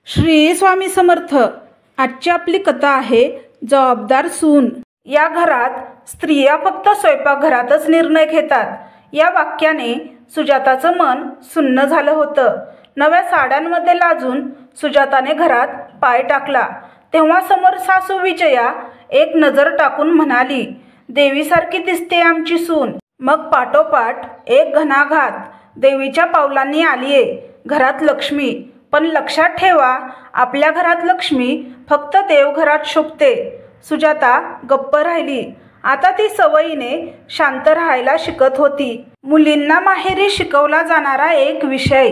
श्री स्वामी समर्थ। आजची आपली कथा आहे जबाबदार सून। या घरात स्त्रिया फक्त स्वयंपाकघरातच निर्णय घेतात या वाक्याने सुजाताचं मन सुन्न झालं होतं। नव्या साड्यांमध्ये लाजून सुजाताने घरात पाय टाकला तेव्हा समोर सासू विजया एक नजर टाकून म्हणाली, देवीसारखी दिसते आमची सून। मग पाठोपाठ एक घणाघात देवीच्या पावलांनी आलीये घरात लक्ष्मी। पण लक्षात ठेवा, आपल्या घरात लक्ष्मी फक्त देवघरात शोभते। सुजाता गप्प राहिली। आता ती सवयीने शांत राहायला शिकत होती। मुलींना माहेरी शिकवला जाणारा एक विषय,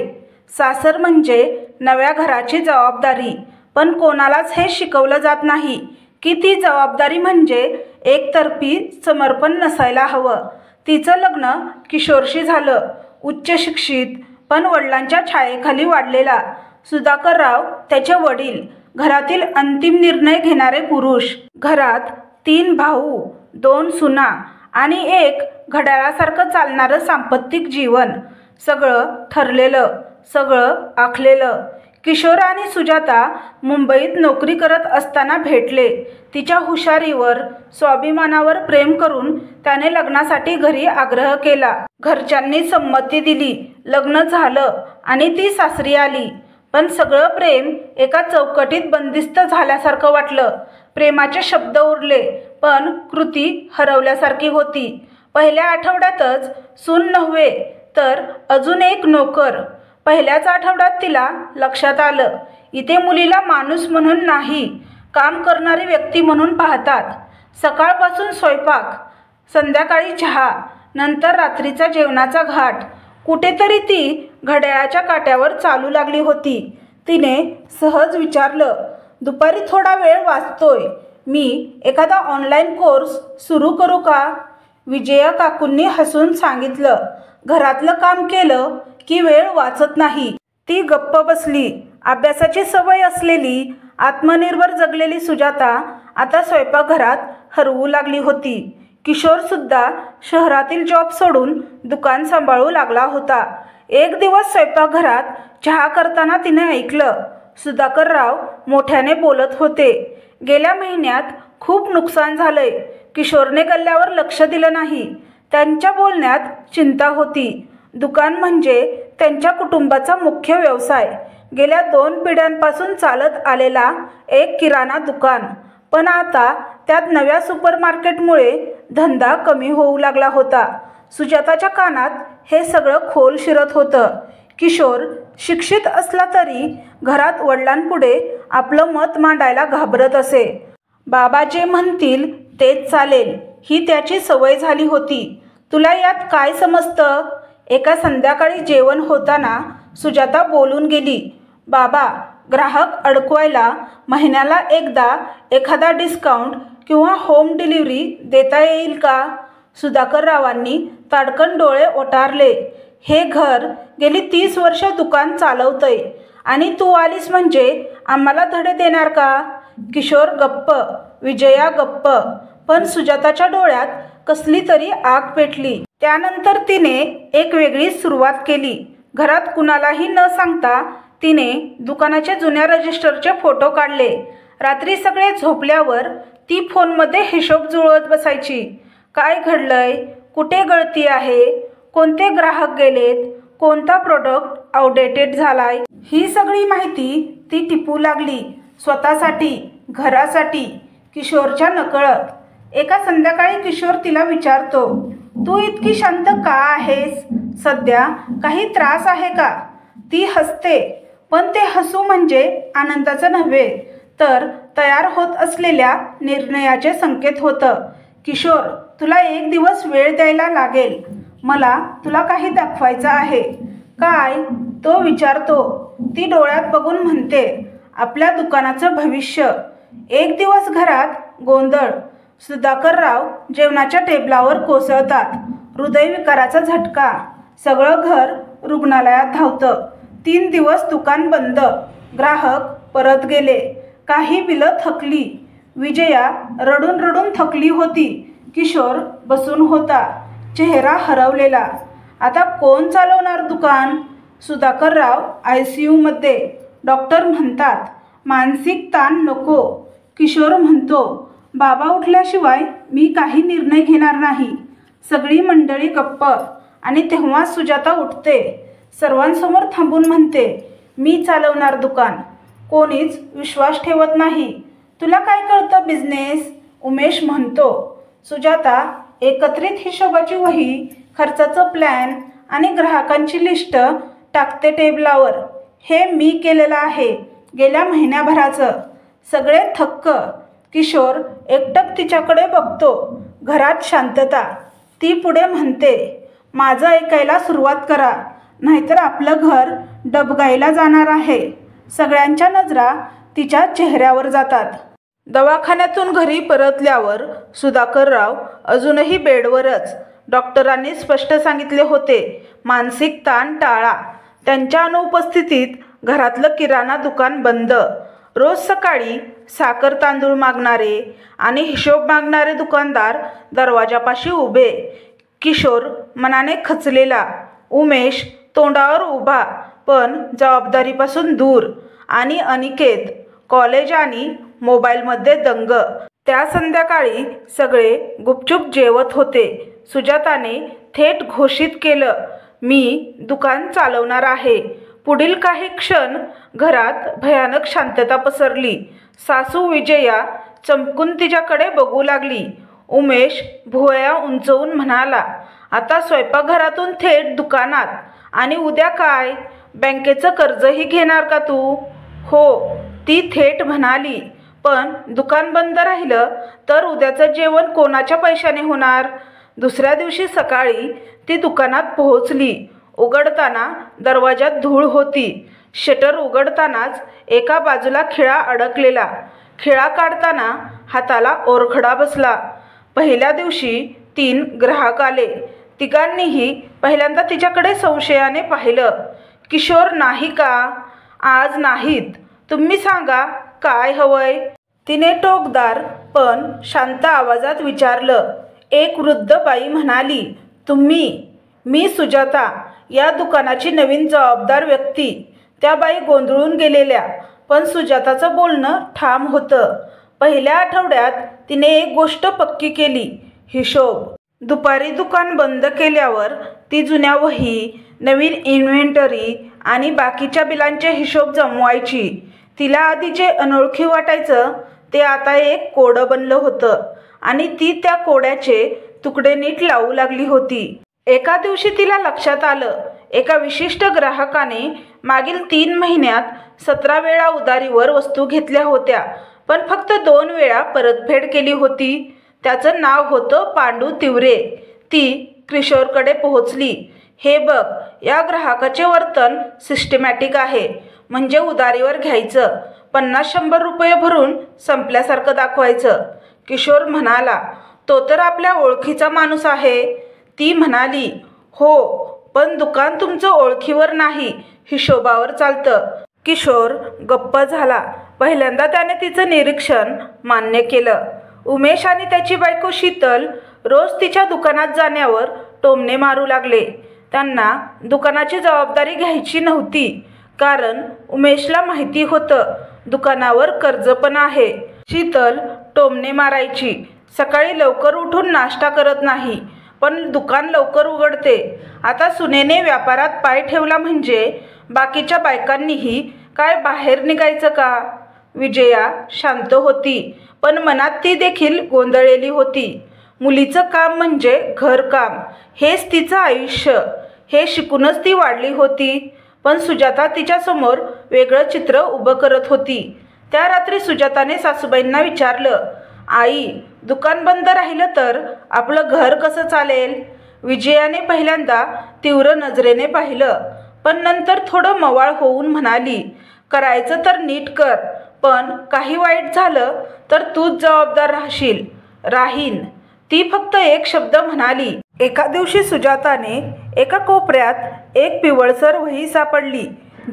सासर म्हणजे नव्या घराची जबाबदारी। पण कोणालाच हे शिकवलं जात नाही की ती जबाबदारी म्हणजे एकतर्फी समर्पण नसायला हवं। तिचं लग्न किशोरशी झालं, उच्च शिक्षित पण वडिलांच्या छायेखाली वाढलेला। सुधाकरराव त्याचे वडील, घरातील अंतिम निर्णय घेणारे पुरुष। घरात 3 भाऊ, 2 सुना आणि एक घड्याळासारखं चालणारं सांपत्तिक जीवन। सगळं ठरलेलं, सगळं आखलेलं। किशोर आणि सुजाता मुंबईत नोकरी करत असताना भेटले। तिच्या हुशारीवर, स्वाभिमानावर प्रेम करून त्याने लग्नासाठी घरी आग्रह केला। घरच्यांनी संमती दिली, लग्न झालं आणि ती सासरी आली। पण सगळं प्रेम एका चौकटीत बंदिस्त झाल्यासारखं वाटलं। प्रेमाचे शब्द उरले पण कृती हरवल्यासारखी होती। पहिल्या आठवड्यातच सून नव्हे तर अजून एक नोकर। पहिल्याच आठवड्यात तिला लक्षात आलं, इथे मुलीला माणूस म्हणून नाही, काम करणारी व्यक्ती म्हणून पाहतात। सकाळपासून स्वयंपाक, संध्याकाळी चहा, नंतर रात्रीचा जेवणाचा घाट। कुठेतरी ती घड्याळाच्या काट्यावर चालू लागली होती। तिने सहज विचारलं, दुपारी थोडा वेळ वाचतोय, मी एखादा ऑनलाईन कोर्स सुरू करू का? विजया काकूंनी हसून सांगितलं, घरातलं काम केलं की वेळ वाचत नाही। ती गप्प बसली। अभ्यासाची सवय असलेली, आत्मनिर्भर जगलेली सुजाता आता स्वयंपाकघरात हरवू लागली होती। किशोर सुद्धा शहरातील जॉब सोडून दुकान सांभाळू लागला होता। एक दिवस स्वयंपाकघरात चहा करताना तिने ऐकलं, सुधाकरराव मोठ्याने बोलत होते, गेल्या महिन्यात खूप नुकसान झालंय। किशोरने गल्ल्यावर लक्ष दिलं नाही। त्यांच्या बोलण्यात चिंता होती। दुकान म्हणजे त्यांच्या कुटुंबाचा मुख्य व्यवसाय, गेल्या 2 पिढ्यांपासून चालत आलेला एक किराणा दुकान। पण आता त्यात नव्या सुपरमार्केटमुळे धंदा कमी होऊ लागला होता। सुजाताच्या कानात हे सगळं खोल शिरत होतं। किशोर शिक्षित असला तरी घरात वडिलांपुढे आपलं मत मांडायला घाबरत असे। बाबा जे म्हणतील तेच चालेल ही त्याची सवय झाली होती। तुला यात काय समजतं? एका संध्याकाळी जेवण होताना सुजाता बोलून गेली, बाबा, ग्राहक अडकवायला महिन्याला एकदा एखादा डिस्काउंट किंवा होम डिलिव्हरी देता येईल का? सुधाकररावांनी ताडकन डोळे ओटारले। हे घर गेली 30 वर्ष दुकान चालवतंय आणि तू आलीस म्हणजे आम्हाला धडे देणार का? किशोर गप्प, विजया गप्प, पण सुजाताच्या डोळ्यात कसली तरी आग पेटली। त्यानंतर तिने एक वेगळी सुरुवात केली। घरात कुणालाही न सांगता तिने दुकानाच्या जुन्या रजिस्टरचे फोटो काढले। रात्री सगळे झोपल्यावर ती फोनमध्ये हिशोब जुळवत बसायची। काय घडलंय, कुठे गळती आहे, कोणते ग्राहक गेलेत, कोणता प्रोडक्ट आउटडेटेड झालाय, ही सगळी माहिती ती टिपू लागली, स्वतःसाठी, घरासाठी, किशोरच्या नकळत। एका संध्याकाळी किशोर तिला विचारतो, तू इतकी शांत का आहेस? सध्या काही त्रास आहे का? ती हसते, पण ते हसू म्हणजे आनंदाचं नव्हे तर तयार होत असलेल्या निर्णयाचे संकेत होतं। किशोर, तुला एक दिवस वेळ द्यायला लागेल, मला तुला काही दाखवायचं आहे। काय? तो विचारतो। ती डोळ्यात बघून म्हणते, आपल्या दुकानाचं भविष्य। एक दिवस घरात गोंधळ। सुधाकरराव जेवणाच्या टेबलावर कोसळतात, हृदयविकाराचा झटका। सगळं घर रुग्णालयात धावतं। 3 दिवस दुकान बंद, ग्राहक परत गेले, काही बिलं थकली। विजया रडून रडून थकली होती। किशोर बसून होता, चेहरा हरवलेला। आता कोण चालवणार दुकान? सुधाकरराव ICU मध्ये, डॉक्टर म्हणतात मानसिक ताण नको. किशोर म्हणतो बाबा उठल्याशिवाय मी काही निर्णय घेणार नाही. सगळी मंडळी गप्प आणि तेव्हा सुजाता उठते. सर्वांसमोर थांबून म्हणते मी चालवणार दुकान. कोणीच विश्वास ठेवत नाही. तुला काय कळतं बिझनेस? उमेश म्हणतो. सुजाता एकत्रित हिशोबाची वही, खर्चाचं प्लॅन आणि ग्राहकांची लिस्ट टाकते टेबलावर. हे मी केलेलं आहे गेल्या महिन्याभराचं. सगळे थक्क. किशोर एकटक तिच्याकडे बघतो. घरात शांतता. ती पुढे म्हणते माझं ऐकायला सुरुवात करा नाहीतर आपलं घर डबघाईला जाणार आहे. सगळ्यांच्या नजरा तिच्या चेहऱ्यावर जातात. दवाखान्यातून घरी परतल्यावर सुधाकरराव अजूनही बेडवरच. डॉक्टरांनी स्पष्ट सांगितले होते मानसिक ताण टाळा. त्यांच्या अनुपस्थितीत घरातलं किराणा दुकान बंद. रोज सकाळी साखर तांदूळ मागणारे आणि हिशोब मागणारे दुकानदार दरवाजापाशी उभे. किशोर मनाने खचलेला. उमेश तोंडावर उभा पण जबाबदारीपासून दूर. आणि अनिकेत कॉलेज आणि मोबाईलमध्ये दंग. त्या संध्याकाळी सगळे गुपचूप जेवत होते. सुजाताने थेट घोषित केलं मी दुकान चालवणार आहे. पुढील काही क्षण घरात भयानक शांतता पसरली. सासू विजया चमकून तिच्याकडे बघू लागली. उमेश भुवया उंचवून म्हणाला आता स्वयंपाकघरातून थेट दुकानात. आणि उद्या काय? बँकेचं कर्जही घेणार का तू? हो, ती थेट म्हणाली. पण दुकान बंद राहिलं तर उद्याचं जेवण कोणाच्या पैशाने होणार? दुसऱ्या दिवशी सकाळी ती दुकानात पोहोचली. उघडताना दरवाजात धूळ होती. शटर उघडतानाच एका बाजूला खिळा अडकलेला. खिळा काढताना हाताला ओरखडा बसला. पहिल्या दिवशी 3 ग्राहक आले. तिघांनीही पहिल्यांदा तिच्याकडे संशयाने पाहिलं. किशोर नाही का? आज नाहीत. तुम्ही सांगा काय हवंय? तिने टोकदार पण शांत आवाजात विचारलं. एक वृद्ध बाई म्हणाली तुम्ही? मी सुजाता, या दुकानाची नवीन जबाबदार व्यक्ती. त्या बाई गोंधळून गेलेल्या पण सुजाताचं बोलणं ठाम होतं. पहिल्या आठवड्यात तिने एक गोष्ट पक्की केली हिशोब. दुपारी दुकान बंद केल्यावर ती जुन्या वही, नवीन इन्व्हेंटरी आणि बाकीच्या बिलांचे हिशोब जमवायची. तिला आधी जे अनोळखी वाटायचं ते आता एक कोडं बनलं होतं आणि ती त्या कोड्याचे तुकडे नीट लावू लागली होती. एका दिवशी तिला लक्षात आलं एका विशिष्ट ग्राहकाने मागील 3 महिन्यात 17 वेळा उधारीवर वस्तू घेतल्या होत्या पण फक्त 2 वेळा परतफेड केली होती. त्याचं नाव होतं पांडू तिवरे. ती किशोरकडे पोहोचली. हे बघ, या ग्राहकाचे वर्तन सिस्टमॅटिक आहे. म्हणजे उधारीवर घ्यायचं, 50-100 रुपये भरून संपल्यासारखं दाखवायचं. किशोर म्हणाला तो तर आपल्या ओळखीचा माणूस आहे. ती म्हणाली हो, पण दुकान तुमचं ओळखीवर नाही, हिशोबावर चालतं. किशोर गप्प झाला. पहिल्यांदा त्याने तिचं निरीक्षण मान्य केलं. उमेश आणि त्याची बायको शीतल रोज तिच्या दुकानात जाण्यावर टोमणे मारू लागले. त्यांना दुकानाची जबाबदारी घ्यायची नव्हती कारण उमेशला माहिती होतं दुकानावर कर्ज पण आहे. शीतल टोमणे मारायची, सकाळी लवकर उठून नाश्ता करत नाही पण दुकान लवकर उघडते. आता सुनेने व्यापारात पाय ठेवला म्हणजे बाकीच्या बायकांनीही काय बाहेर निघायचं का? विजया शांत होती पण मनात ती देखील गोंधळलेली होती. मुलीचं काम म्हणजे घरकाम, हेच तिचं आयुष्य. हे शिकूनच ती वाढली होती. पण सुजाता तिच्यासमोर वेगळं चित्र उभं करत होती. त्या रात्री सुजाताने सासूबाईंना विचारलं आई, दुकान बंद राहिलं तर आपलं घर कसं चालेल? विजयाने पहिल्यांदा तीव्र नजरेने पाहिलं पण नंतर थोडं मवाळ होऊन म्हणाली करायचं तर नीट कर, पण काही वाईट झालं तर तूच जबाबदार राहशील. राहीन, ती फक्त एक शब्द म्हणाली. एका दिवशी सुजाताने एका कोपऱ्यात एक पिवळसर वही सापडली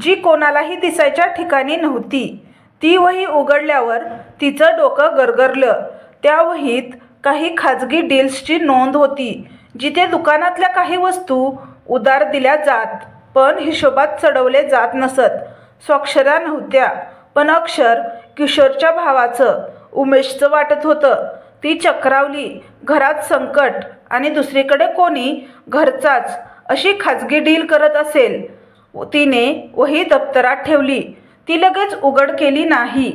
जी कोणालाही दिसायच्या ठिकाणी नव्हती. ती वही उघडल्यावर तिचं डोकं गरगरलं. त्या वहीत काही खाजगी डील्सची नोंद होती जिथे दुकानातल्या काही वस्तू उधार दिल्या जात पण हिशोबात चढवले जात नसत. स्वाक्षऱ्या नव्हत्या, पण अक्षर किशोरच्या भावाचं उमेशचं वाटत होतं. ती चक्रावली. घरात संकट आणि दुसरीकडे कोणी घरचाच अशी खाजगी डील करत असेल. तिने वही दप्तरात ठेवली. ती लगेच उघड केली नाही.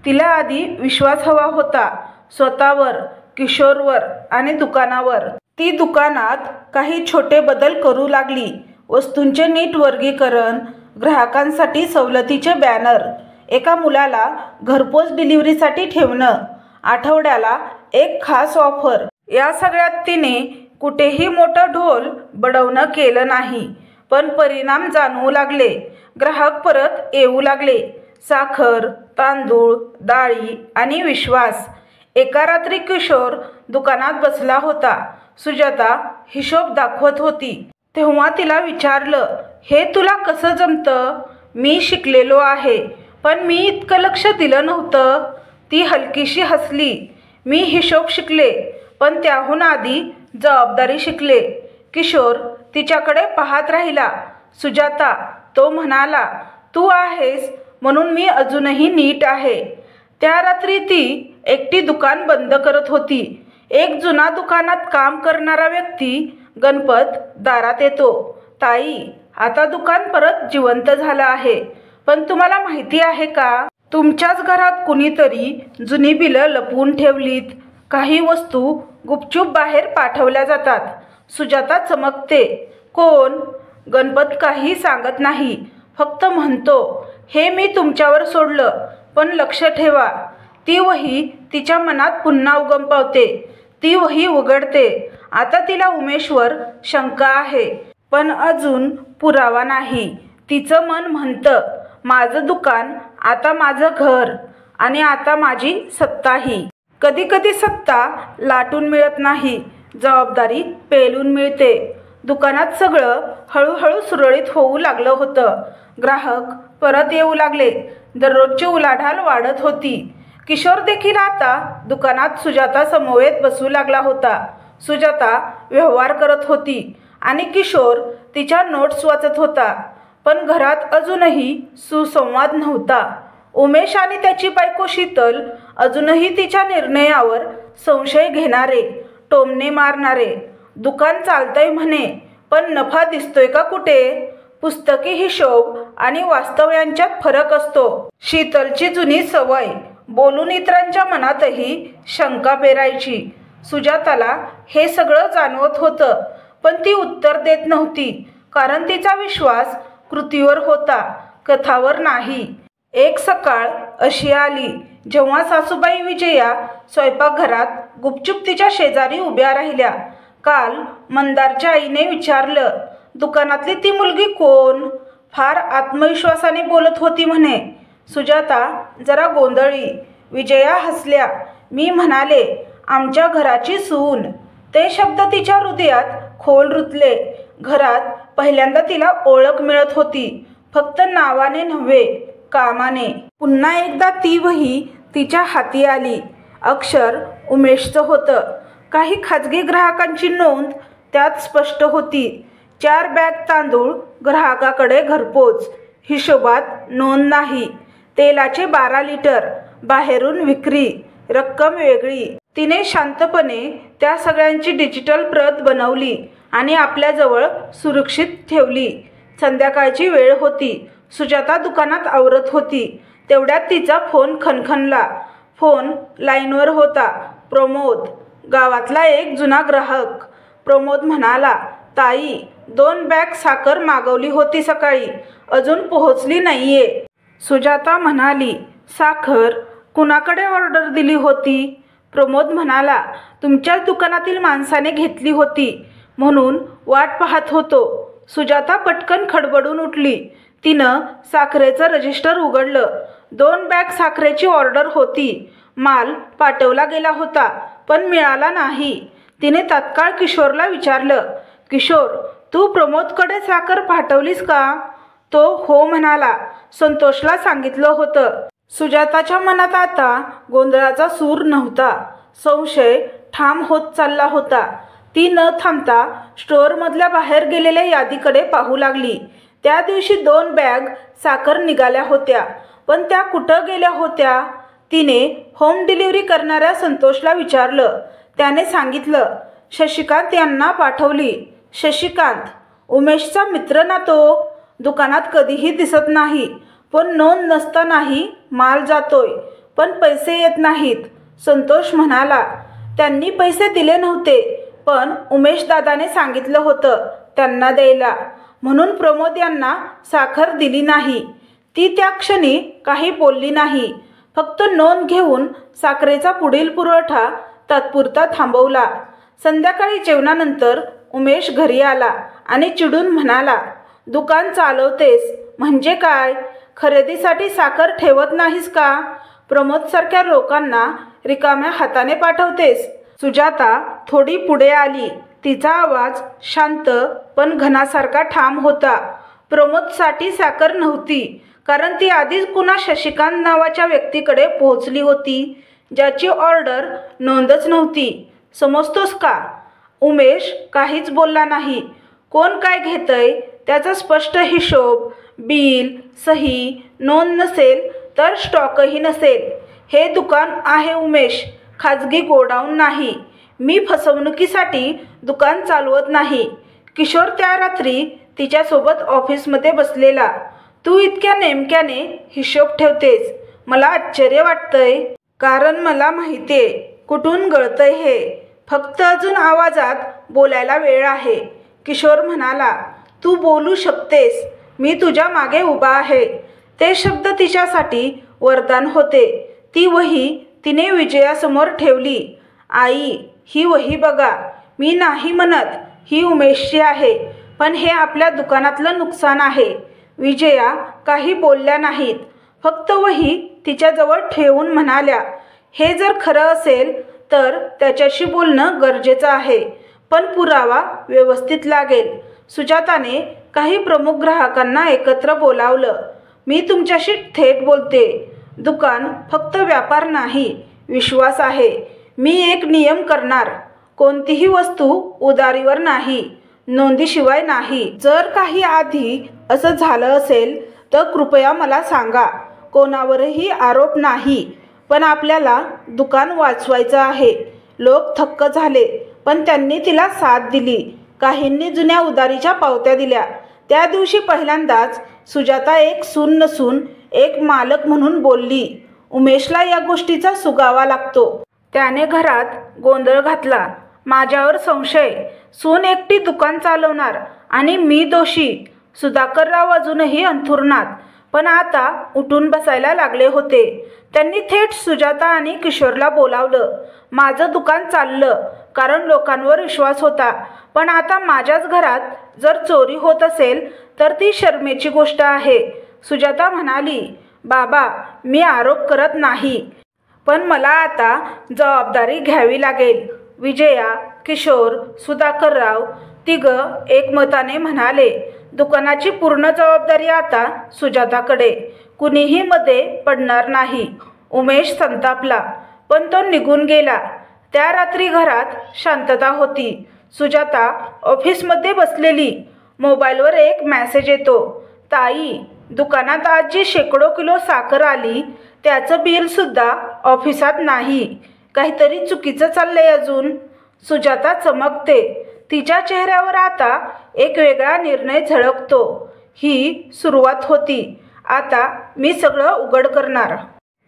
तिला आधी विश्वास हवा होता, स्वतःवर, किशोरवर आणि दुकानावर. ती दुकानात काही छोटे बदल करू लागली. वस्तूंचे नीट वर्गीकरण, ग्राहकांसाठी सवलतीचे बॅनर, एका मुलाला घरपोच डिलिव्हरीसाठी ठेवणं, आठवड्याला एक खास ऑफर. या सगळ्यात तिने कुठेही मोठं ढोल बडवणं केलं नाही, पण परिणाम जाणवू लागले. ग्राहक परत येऊ लागले. साखर, तांदूळ, डाळी आणि विश्वास. एका रात्री किशोर दुकानात बसला होता. सुजाता हिशोब दाखवत होती. तेव्हा तिला विचारलं, हे तुला कसं जमतं? मी शिकलेलो आहे, पण मी इतकं लक्ष दिलं नव्हतं. ती हलकीशी हसली. मी हिशोब शिकले, पण त्याहून आधी जबाबदारी शिकले. किशोर तिच्याकडे पाहत राहिला. सुजाता, तो म्हणाला, तू आहेस म्हणून मी अजूनही नीट आहे. त्या रात्री ती एकटी दुकान बंद करत होती. एक जुना दुकानात काम करणारा व्यक्ती गणपत दारात येतो. ताई, आता दुकान परत जिवंत झालं आहे, पण तुम्हाला माहिती आहे का, तुमच्याच घरात कुणीतरी जुनी बिलं लपवून ठेवलीत. काही वस्तू गुपचूप बाहेर पाठवल्या जातात. सुजाता चमकते. कोण? गणपत काही सांगत नाही, फक्त म्हणतो, हे मी तुमच्यावर सोडलं, पण लक्ष ठेवा. ती वही तिच्या मनात पुन्हा उगम पावते. ती वही उघडते. आता तिला उमेशवर शंका आहे, पण अजून पुरावा नाही. तिचं मन म्हणतं, माझं दुकान आता माझं घर, आणि आता माझी सत्ताही. कधी कधी सत्ता लाटून मिळत नाही, जबाबदारी पेलून मिळते. दुकानात सगळं हळूहळू सुरळीत होऊ लागलं होतं. ग्राहक परत येऊ लागले. दररोजची उलाढाल वाढत होती. किशोर देखील आता दुकानात सुजाता समवेत बसू लागला होता. सुजाता व्यवहार करत होती आणि किशोर तिच्या नोट्स वाचत होता. पण घरात अजूनही सुसंवाद नव्हता. उमेश आणि त्याची बायको शीतल अजूनही तिच्या निर्णयावर संशय घेणारे, टोमणे मारणारे. दुकान चालतंय म्हणे, पण नफा दिसतोय का कुठे? पुस्तकी हिशोब आणि वास्तव यांच्यात फरक असतो. शीतलची जुनी सवय बोलून इतरांच्या मनातही शंका पेरायची. सुजाताला हे सगळं जाणवत होतं, पण ती उत्तर देत नव्हती, कारण तिचा विश्वास कृतीवर होता, कथावर नाही. एक सकाळ अशी आली जेव्हा सासूबाई विजया स्वयंपाकघरात गुपचूप तिच्या शेजारी उभ्या राहिल्या. काल मंदारच्या आईने विचारलं, दुकानातली ती मुलगी कोण? फार आत्मविश्वासाने बोलत होती म्हणे. सुजाता जरा गोंधळी. विजया हसल्या. मी म्हणाले, आमच्या घराची सून. ते शब्द तिच्या हृदयात खोल रुतले. घरात पहिल्यांदा तिला ओळख मिळत होती, फक्त नावाने नव्हे, कामाने. पुन्हा एकदा ती वही तिच्या हाती आली. अक्षर उमेशचं होतं. काही खाजगी ग्राहकांची नोंद त्यात स्पष्ट होती. 4 बॅग तांदूळ ग्राहकाकडे घरपोच. हिशोबात नोंद नाही. तेलाचे 12 लिटर. बाहेरून विक्री. रक्कम वेगळी. तिने शांतपणे त्या सगळ्यांची डिजिटल प्रत बनवली आणि आपल्याजवळ सुरक्षित ठेवली. संध्याकाळची वेळ होती. सुजाता दुकानात आवरत होती. तेवढ्यात तिचा फोन खणखणला. फोन लाईनवर होता. प्रमोद, गावातला एक जुना ग्राहक. प्रमोद म्हणाला, ताई, 2 बॅग साखर मागवली होती सकाळी, अजून पोहोचली नाहीये. सुजाता म्हणाली, साखर कुणाकडे ऑर्डर दिली होती? प्रमोद म्हणाला, तुमच्याच दुकानातील माणसाने घेतली होती, म्हणून वाट पाहत होतो. सुजाता पटकन खडबडून उठली. तिनं साखरेचं रजिस्टर उघडलं. 2 बॅग साखरेची ऑर्डर होती. माल पाठवला गेला होता, पण मिळाला नाही. तिने तात्काळ किशोरला विचारलं, किशोर, तू प्रमोदकडे साखर पाठवलीस का? तो हो म्हणाला. संतोषला सांगितलं होतं. सुजाताच्या मनात आता गोंधळाचा सूर नव्हता. संशय ठाम होत चालला होता. ती न थांबता स्टोअरमधल्या बाहेर गेलेल्या यादीकडे पाहू लागली. त्या दिवशी 2 बॅग साखर निघाल्या होत्या, पण त्या कुठं गेल्या होत्या? तिने होम डिलिव्हरी करणाऱ्या संतोषला विचारलं. त्याने सांगितलं, शशिकांत यांना पाठवली. शशिकांत उमेशचा मित्र ना तो. दुकानात कधीही दिसत नाही, पण नोंद नसतानाही माल जातोय, पण पैसे येत नाहीत. संतोष म्हणाला. त्यांनी पैसे दिले नव्हते, पण उमेश दादाने सांगितलं होतं त्यांना द्यायला, म्हणून प्रमोद यांना साखर दिली नाही. ती त्या क्षणी काही बोलली नाही, फक्त नोंद घेऊन साखरेचा पुढील पुरवठा तात्पुरता थांबवला. संध्याकाळी जेवणानंतर उमेश घरी आला आणि चिडून म्हणाला, दुकान चालवतेस म्हणजे काय? खरेदीसाठी साखर ठेवत नाहीस का? प्रमोदसारख्या लोकांना रिकाम्या हाताने पाठवतेस? सुजाता थोडी पुढे आली. तिचा आवाज शांत पण घनासारखा ठाम होता. प्रमोदसाठी साखर नव्हती, कारण ती आधीच कुणा शशिकांत नावाच्या व्यक्तीकडे पोहोचली होती, ज्याची ऑर्डर नोंदच नव्हती. समजतोस का? उमेश काहीच बोलला नाही. कोण काय घेतंय त्याचा स्पष्ट हिशोब, बिल, सही, नोंद नसेल तर स्टॉकही नसेल. हे दुकान आहे उमेश, खाजगी गोडाऊन नाही. मी फसवणुकीसाठी दुकान चालवत नाही. किशोर त्या रात्री तिच्यासोबत ऑफिसमध्ये बसलेला. तू इतक्या नेमक्याने हिशोब ठेवतेस, मला आश्चर्य वाटतंय, कारण मला माहितीये कुठून गळतंय हे. फक्त अजून आवाजात बोलायला वेळ आहे. किशोर म्हणाला, तू बोलू शकतेस, मी तुझ्या मागे उभा आहे. ते शब्द तिच्यासाठी वरदान होते. ती वही तिने विजयासमोर ठेवली. आई, ही वही बघा. मी नाही म्हणत ही उमेशची आहे, पण हे आपल्या दुकानातलं नुकसान आहे. विजया काही बोलल्या नाहीत, फक्त वही तिच्याजवळ ठेवून म्हणाल्या, हे जर खरं असेल तर त्याच्याशी बोलणं गरजेचं आहे, पण पुरावा व्यवस्थित लागेल. सुजाताने काही प्रमुख ग्राहकांना एकत्र बोलावलं. मी तुमच्याशी थेट बोलते. दुकान फक्त व्यापार नाही, विश्वास आहे. मी एक नियम करणार, कोणतीही वस्तू उधारीवर नाही, नोंदीशिवाय नाही. जर काही आधी असं झालं असेल तर कृपया मला सांगा. कोणावरही आरोप नाही, पण आपल्याला दुकान वाचवायचं आहे. लोक थक्क झाले, पण त्यांनी तिला साथ दिली. काहींनी जुन्या उधारीच्या पावत्या दिल्या. त्या दिवशी पहिल्यांदाच सुजाता एक सून नसून एक मालक म्हणून बोलली. उमेशला या गोष्टीचा सुगावा लागतो. त्याने घरात गोंधळ घातला. माझ्यावर संशय, सून एकटी दुकान चालवणार आणि मी दोषी. सुधाकरराव अजूनही अंथरुणात, पण आता उठून बसायला लागले होते. त्यांनी थेट सुजाता आणि किशोरला बोलावलं. माझं दुकान चाललं कारण लोकांवर विश्वास होता, पण आता माझ्याच घरात जर चोरी होत असेल तर ती शरमेची गोष्ट आहे. सुजाता म्हणाली, बाबा, मी आरोप करत नाही, पण मला आता जबाबदारी घ्यावी लागेल. विजया, किशोर, सुधाकरराव तिघं एकमताने म्हणाले, दुकानाची पूर्ण जबाबदारी आता सुजाताकडे. कुणीही मध्ये पडणार नाही. उमेश संतापला, पण तो निघून गेला. त्या रात्री घरात शांतता होती. सुजाता ऑफिसमध्ये बसलेली. मोबाईलवर एक मेसेज येतो. ताई, दुकानात आज जी शेकडो किलो साखर आली त्याचं बिलसुद्धा ऑफिसात नाही. काहीतरी चुकीचं चाललंय अजून. सुजाता चमकते. तिच्या चेहऱ्यावर आता एक वेगळा निर्णय झळकतो. ही सुरुवात होती. आता मी सगळं उघड करणार.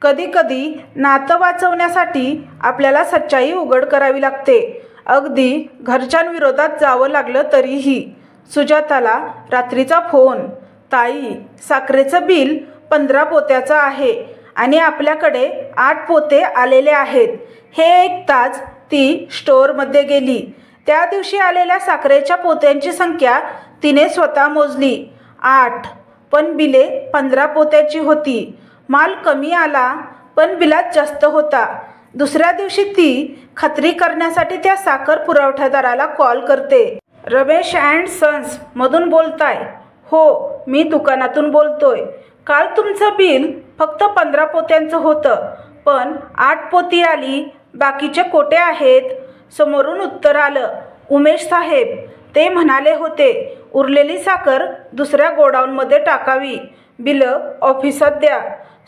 कधी कधी नातं वाचवण्यासाठी आपल्याला सच्चाई उघड करावी लागते, अगदी घरच्यांविरोधात जावं लागलं तरीही. सुजाताला रात्रीचा फोन. ताई, साखरेचं बिल 15 पोत्याचं आहे आणि आपल्याकडे 8 पोते आलेले आहेत. हे ऐकताच ती स्टोअरमध्ये गेली. त्या दिवशी आलेल्या साखरेच्या पोत्यांची संख्या तिने स्वतः मोजली. 8, पण बिले 15 पोत्याची होती. माल कमी आला, पण बिलात जास्त होता. दुसऱ्या दिवशी ती खात्री करण्यासाठी त्या साखर पुरवठादाराला कॉल करते. रमेश अँड सन्स मधून बोलताय? हो, मी दुकानातून बोलतोय. काल तुमचं बिल फक्त 15 पोत्यांचं होतं, पण 8 पोती आली. बाकीचे कोठे आहेत? समोरून उत्तर आलं. उमेश साहेब, ते म्हणाले होते उरलेली साखर दुसऱ्या गोडाऊनमध्ये टाकावी. बिलं ऑफिसात द्या.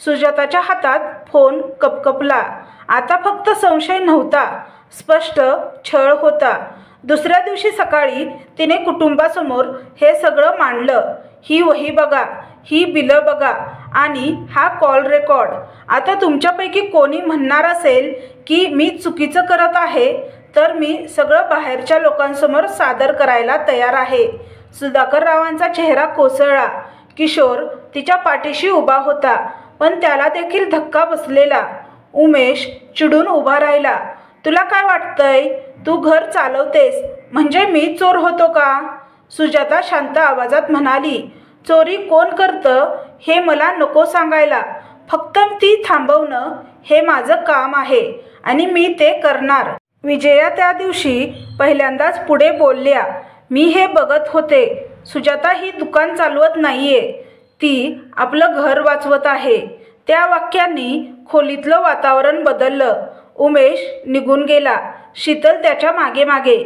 सुजाताच्या हातात फोन कपकपला. आता फक्त संशय नव्हता, स्पष्ट छळ होता. दुसऱ्या दिवशी सकाळी तिने कुटुंबासमोर हे सगळं मांडलं. ही वही बघा, ही बिलं बघा आणि हा कॉल रेकॉर्ड. आता तुमच्यापैकी कोणी म्हणणार असेल की मी चुकीचं करत आहे तर मी सगळं बाहेरच्या लोकांसमोर सादर करायला तयार आहे. सुधाकररावांचा चेहरा कोसळला. किशोर तिच्या पाठीशी उभा होता, पण त्याला देखील धक्का बसलेला. उमेश चिडून उभा राहिला. तुला काय वाटतंय? तू घर चालवतेस म्हणजे मी चोर होतो का? सुजाता शांत आवाजात म्हणाली. चोरी कोण करतं हे मला नको सांगायला. फक्त ती थांबवणं हे माझं काम आहे आणि मी ते करणार. विजया त्या दिवशी पहिल्यांदाच पुढे बोलल्या. मी हे बघत होते. सुजाता ही दुकान चालवत नाहीये, ती आपलं घर वाचवत आहे. त्या वाक्यांनी खोलीतलं वातावरण बदललं. उमेश निघून गेला. शीतल त्याच्या मागे मागे.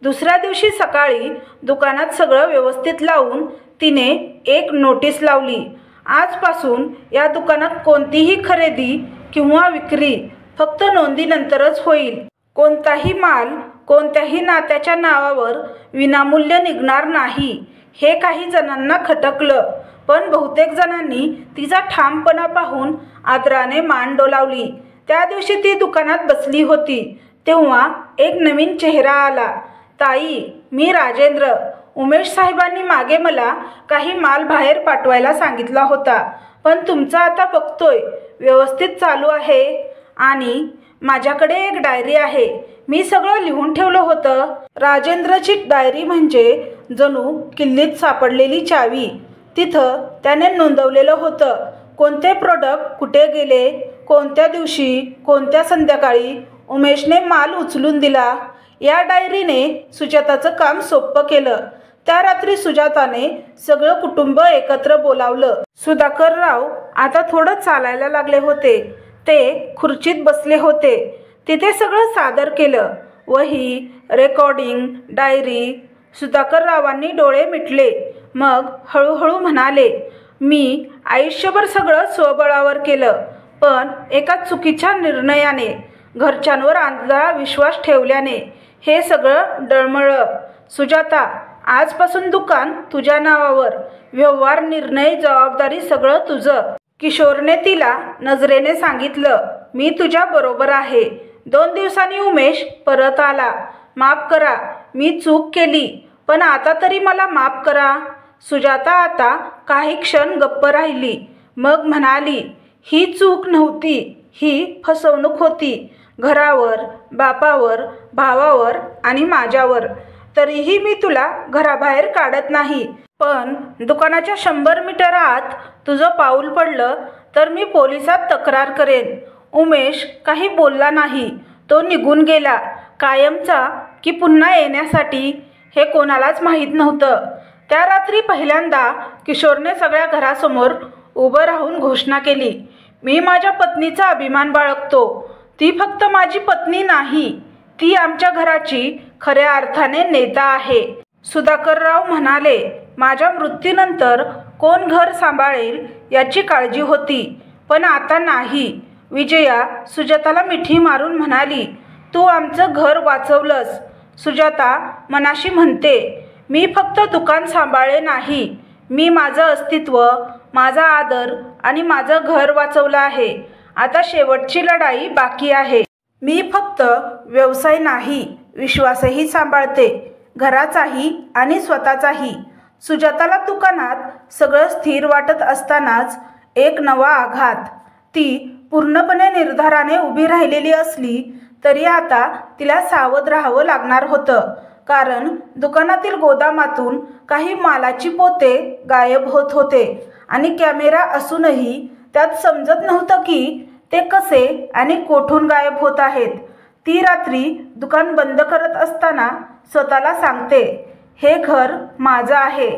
दुसऱ्या दिवशी सकाळी दुकानात सगळं व्यवस्थित लावून तिने एक नोटीस लावली. आजपासून या दुकानात कोणतीही खरेदी किंवा विक्री फक्त नोंदीनंतरच होईल. कोणताही माल कोणत्याही नात्याच्या नावावर विनामूल्य निघणार नाही. हे काही जणांना खटकलं, पण बहुतेक जणांनी तिचा ठामपणा पाहून आदराने मान डोलावली. त्या दिवशी ती दुकानात बसली होती तेव्हा एक नवीन चेहरा आला. ताई, मी राजेंद्र. उमेश साहेबांनी मागे मला काही माल बाहेर पाठवायला सांगितला होता, पण तुमचं आता बघतोय व्यवस्थित चालू आहे. आणि माझ्याकडे एक डायरी आहे. मी सगळं लिहून ठेवलं होतं. राजेंद्रची डायरी म्हणजे जणू किल्लीत सापडलेली चावी. तिथं त्याने नोंदवलेलं होतं कोणते प्रोडक्ट कुठे गेले, कोणत्या दिवशी, कोणत्या संध्याकाळी उमेशने माल उचलून दिला. या डायरीने सुजाताचं काम सोपं केलं. त्या रात्री सुजाताने सगळं कुटुंब एकत्र बोलावलं. सुधाकरराव आता थोडं चालायला लागले होते. ते खुर्चीत बसले होते. तिथे सगळं सादर केलं. वही, रेकॉर्डिंग, डायरी. सुधाकररावांनी डोळे मिटले. मग हळूहळू म्हणाले, मी आयुष्यभर सगळं स्वबळावर केलं, पण एका चुकीच्या निर्णयाने, घरच्यांवर आंधळा विश्वास ठेवल्याने हे सगळं डळमळलं. सुजाता, आजपासून दुकान तुझ्या नावावर. व्यवहार, निर्णय, जबाबदारी सगळं तुझं. किशोरने तिला नजरेने सांगितलं, मी तुझ्या बरोबर आहे. 2 दिवसांनी उमेश परत आला. माफ करा, मी चूक केली, पण आता तरी मला माफ करा. सुजाता आता काही क्षण गप्प राहिली. मग म्हणाली, ही चूक नव्हती, ही फसवणूक होती. घरावर, बापावर, भावावर आणि माझ्यावर. तरीही मी तुला घराबाहेर काढत नाही, पण दुकानाच्या 100 मीटर आत तुझं पाऊल पडलं तर मी पोलिसात तक्रार करेन. उमेश काही बोलला नाही. तो निघून गेला. कायमचा की पुन्हा येण्यासाठी हे कोणालाच माहीत नव्हतं. त्या रात्री पहिल्यांदा किशोरने सगळ्या घरासमोर उभं राहून घोषणा केली, मी माझ्या पत्नीचा अभिमान बाळगतो. ती फक्त माझी पत्नी नाही, ती आमच्या घराची खऱ्या अर्थाने नेता आहे. सुधाकरराव म्हणाले, माझ्या मृत्यूनंतर कोण घर सांभाळेल याची काळजी होती, पण आता नाही. विजया सुजाताला मिठी मारून म्हणाली, तू आमचं घर वाचवलंस. सुजाता मनाशी म्हणते, मी फक्त दुकान सांभाळले नाही, मी माझं अस्तित्व, माझा आदर आणि माझं घर वाचवलं आहे. आता शेवटची लढाई बाकी आहे. मी फक्त व्यवसाय नाही, विश्वासही सांभाळते, घराचाही आणि स्वतःचाही. सुजाताला दुकानात सगळं स्थिर वाटत असतानाच एक नवा आघात. ती पूर्णपणे निर्धाराने उभी राहिलेली असली तरी आता तिला सावध राहावं लागणार होतं, कारण दुकानातील गोदामातून काही मालाची पोते गायब होत होते आणि कॅमेरा असूनही त्यात समजत नव्हतं की ते कसे आणि कोठून गायब होत आहेत. ती रात्री दुकान बंद करत असताना स्वतःला सांगते, हे घर माझं आहे,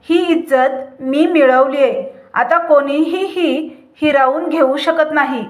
ही इज्जत मी मिळवली आहे, आता कोणीही ही हिरावून घेऊ शकत नाही.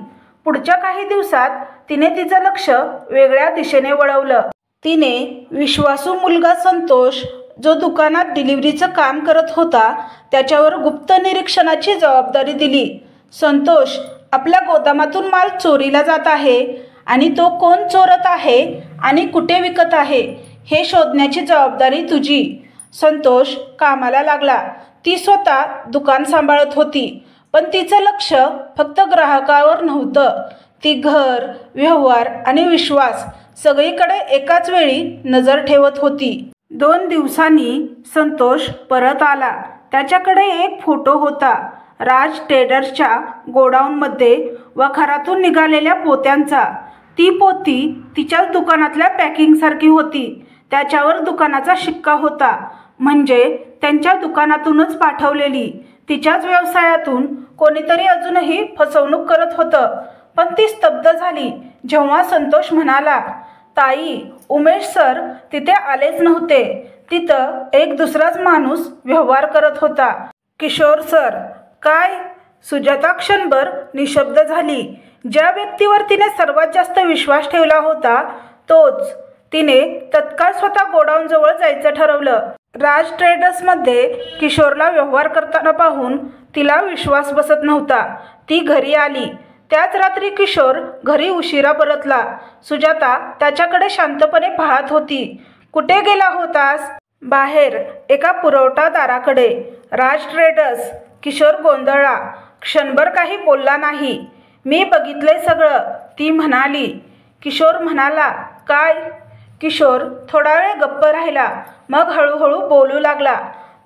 पुढच्या काही दिवसात तिने तिचं लक्ष वेगळ्या दिशेने वळवलं. तिने विश्वासू मुलगा संतोष जो दुकानात डिलिव्हरीचं काम करत होता त्याच्यावर गुप्त निरीक्षणाची जबाबदारी दिली. संतोष, आपल्या गोदामातून माल चोरीला जात आहे आणि तो कोण चोरत आहे आणि कुठे विकत आहे हे शोधण्याची जबाबदारी तुझी. संतोष कामाला लागला. ती स्वतः दुकान सांभाळत होती, पण तिचं लक्ष फक्त ग्राहकावर नव्हतं. ती घर, व्यवहार आणि विश्वास सगळीकडे एकाच वेळी नजर ठेवत होती. 2 दिवसांनी संतोष परत आला. त्याच्याकडे एक फोटो होता, राज ट्रेडर्सच्या गोडाऊनमध्ये वखारातून निघालेल्या पोत्यांचा. ती पोती तिच्याच दुकानातल्या पॅकिंगसारखी होती. त्याच्यावर दुकानाचा शिक्का होता, म्हणजे त्यांच्या दुकानातूनच पाठवलेली. तिच्याच व्यवसायातून कोणीतरी अजूनही फसवणूक करत होतं. पण ती स्तब्ध झाली जेव्हा संतोष म्हणाला, ताई, उमेश सर तिथे आलेच नव्हते. तिथं एक दुसराच माणूस व्यवहार करत होता. किशोर सर. काय? सुजाता क्षणभर निशब्द झाली. ज्या व्यक्तीवर तिने सर्वात जास्त विश्वास ठेवला होता तोच. तिने तत्काळ स्वतः गोडाऊनजवळ जायचं ठरवलं. राज ट्रेडर्समध्ये किशोरला व्यवहार करताना पाहून तिला विश्वास बसत नव्हता. ती घरी आली. त्याच रात्री किशोर घरी उशिरा परतला. सुजाता त्याच्याकडे शांतपणे पाहत होती. कुठे गेला होतास? बाहेर, एका पुरवठादाराकडे. राज ट्रेडर्स. किशोर गोंधळला. क्षणभर काही बोलला नाही. मी बघितलंय सगळं, ती म्हणाली. किशोर म्हणाला, काय? किशोर थोडा वेळ गप्प राहिला, मग हळूहळू बोलू लागला.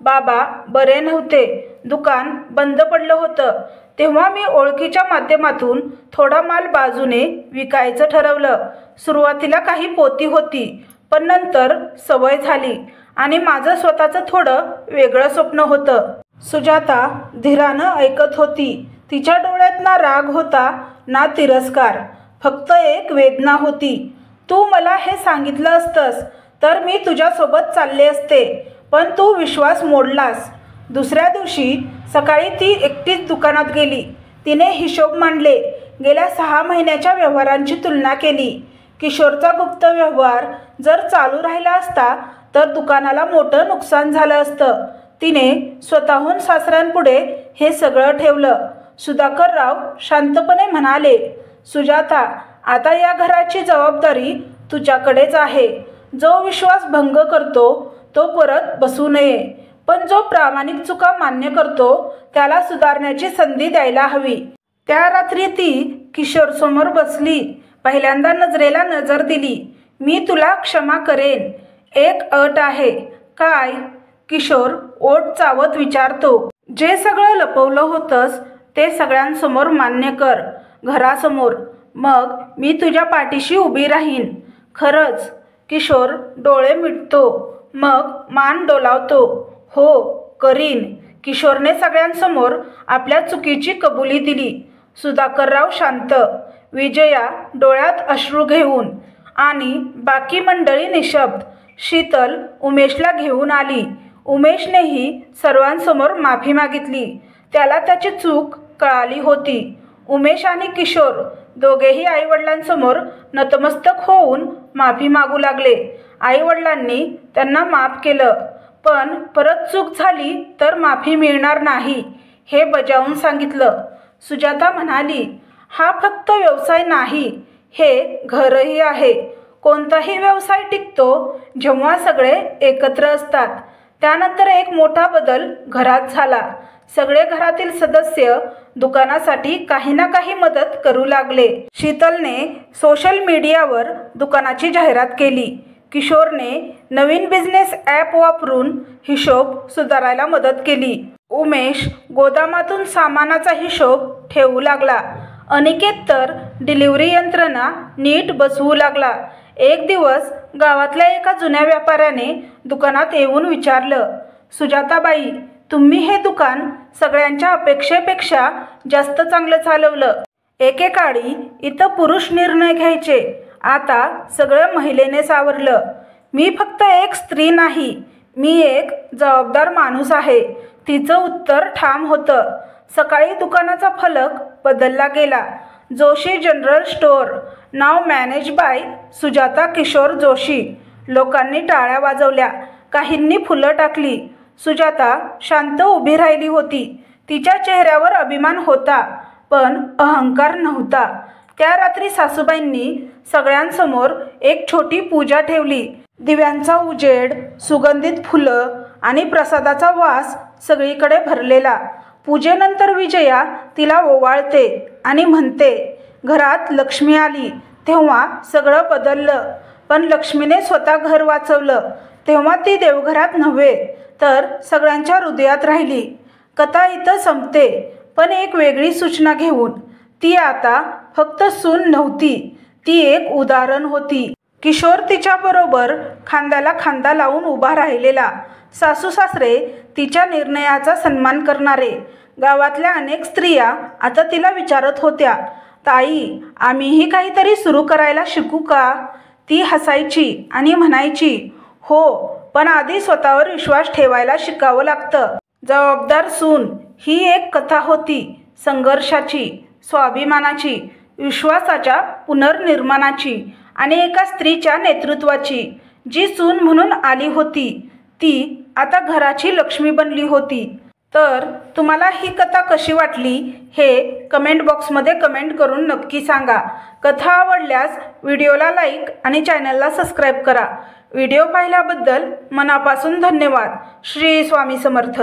बाबा बरे नव्हते. दुकान बंद पडलं होतं. तेव्हा मी ओळखीच्या माध्यमातून थोडा माल बाजूने विकायचं ठरवलं. सुरुवातीला काही पोती होती, पण नंतर सवय झाली आणि माझं स्वतःचं थोडं वेगळं स्वप्न होतं. सुजाता धीरानं ऐकत होती. तिच्या डोळ्यात ना राग होता ना तिरस्कार, फक्त एक वेदना होती. तू मला हे सांगितलं असतंस तर मी तुझ्यासोबत चालले असते, पण तू विश्वास मोडलास. दुसऱ्या दिवशी सकाळी ती एकटीच दुकानात गेली. तिने हिशोब मांडले. गेल्या 6 महिन्याच्या व्यवहारांची तुलना केली. किशोरचा गुप्त व्यवहार जर चालू राहिला असता तर दुकानाला मोठं नुकसान झालं असतं. तिने स्वतःहून सासऱ्यांपुढे हे सगळं ठेवलं. सुधाकरराव शांतपणे म्हणाले, सुजाता, आता या घराची जबाबदारी तुझ्याकडेच आहे. जो विश्वास भंग करतो तो परत बसू नये, पण जो प्रामाणिक चुका मान्य करतो त्याला सुधारण्याची संधी द्यायला हवी. त्या रात्री ती किशोरसमोर बसली. पहिल्यांदा नजरेला नजर दिली. मी तुला क्षमा करेन. एक अट आहे. काय? किशोर ओठ चावत विचारतो. जे सगळं लपवलं होतंस ते सगळ्यांसमोर मान्य कर, घरासमोर. मग मी तुझ्या पाठीशी उभी राहीन. खरंच? किशोर डोळे मिटतो, मग मान डोलावतो. हो, करीन. किशोरने सगळ्यांसमोर आपल्या चुकीची कबुली दिली. सुधाकरराव शांत, विजया डोळ्यात अश्रू घेऊन आणि बाकी मंडळी निशब्द. शीतल उमेशला घेऊन आली. उमेशनेही सर्वांसमोर माफी मागितली. त्याला त्याची चूक कळाली होती. उमेश आणि किशोर दोघेही आईवडिलांसमोर नतमस्तक होऊन माफी मागू लागले. आईवडिलांनी त्यांना माफ केलं, पण परत चूक झाली तर माफी मिळणार नाही हे बजावून सांगितलं. सुजाता म्हणाली, हा फक्त व्यवसाय नाही, हे घरही आहे. कोणताही व्यवसाय टिकतो जेव्हा सगळे एकत्र असतात. त्यानंतर एक मोठा बदल घरात झाला. सगळे घरातील सदस्य दुकानासाठी काही ना काही मदत करू लागले. शीतलने सोशल मीडियावर दुकानाची जाहिरात केली. किशोरने नवीन बिझनेस ॲप वापरून हिशोब सुधारायला मदत केली. उमेश गोदामातून सामानाचा हिशोब ठेवू लागला. अनिकेत तर डिलिव्हरी यंत्रणा नीट बसवू लागला. एक दिवस गावातल्या एका जुन्या व्यापाऱ्याने दुकानात येऊन विचारलं, सुजाताबाई, तुम्ही हे दुकान सगळ्यांच्या अपेक्षेपेक्षा जास्त चांगलं चालवलं. एकेकाळी इथं पुरुष निर्णय घ्यायचे, आता सगळं महिलेने सावरलं. मी फक्त एक स्त्री नाही, मी एक जबाबदार माणूस आहे. तिचं उत्तर ठाम होतं. सकाळी दुकानाचा फलक बदलला गेला. जोशी जनरल स्टोअर, नाव मॅनेज बाय सुजाता किशोर जोशी. लोकांनी टाळ्या वाजवल्या. काहींनी फुलं टाकली. सुजाता शांत उभी राहिली होती. तिच्या चेहऱ्यावर अभिमान होता, पण अहंकार नव्हता. त्या रात्री सासूबाईंनी सगळ्यांसमोर एक छोटी पूजा ठेवली. दिव्यांचा उजेड, सुगंधित फुलं आणि प्रसादाचा वास सगळीकडे भरलेला. पूजेनंतर विजया तिला ओवाळते आणि म्हणते, घरात लक्ष्मी आली तेव्हा सगळं बदललं. पण लक्ष्मीने स्वतः घर वाचवलं तेव्हा ती देवघरात नव्हे तर सगळ्यांच्या हृदयात राहिली. कथा इथं संपते, पण एक वेगळी सूचना घेऊन. ती आता फक्त सून नव्हती, ती एक उदाहरण होती. किशोर तिच्याबरोबर खांद्याला खांदा लावून उभा राहिलेला. सासू सासरे तिच्या निर्णयाचा सन्मान करणारे. गावातल्या अनेक स्त्रिया आता तिला विचारत होत्या, ताई, आम्हीही काहीतरी सुरू करायला शिकू का? ती हसायची आणि म्हणायची, हो, पण आधी स्वतःवर विश्वास ठेवायला शिकावं लागतं. जबाबदार सून ही एक कथा होती, संघर्षाची, स्वाभिमानाची, विश्वासाच्या पुनर्निर्माणाची आणि एका स्त्रीच्या नेतृत्वाची. जी सून म्हणून आली होती ती आता घराची लक्ष्मी बनली होती. तर तुम्हाला ही कथा कशी वाटली हे कमेंट बॉक्समध्ये कमेंट करून नक्की सांगा. कथा आवडल्यास व्हिडिओला लाईक आणि चॅनलला सबस्क्राईब करा. व्हिडिओ पाहिल्याबद्दल मनापासून धन्यवाद. श्री स्वामी समर्थ.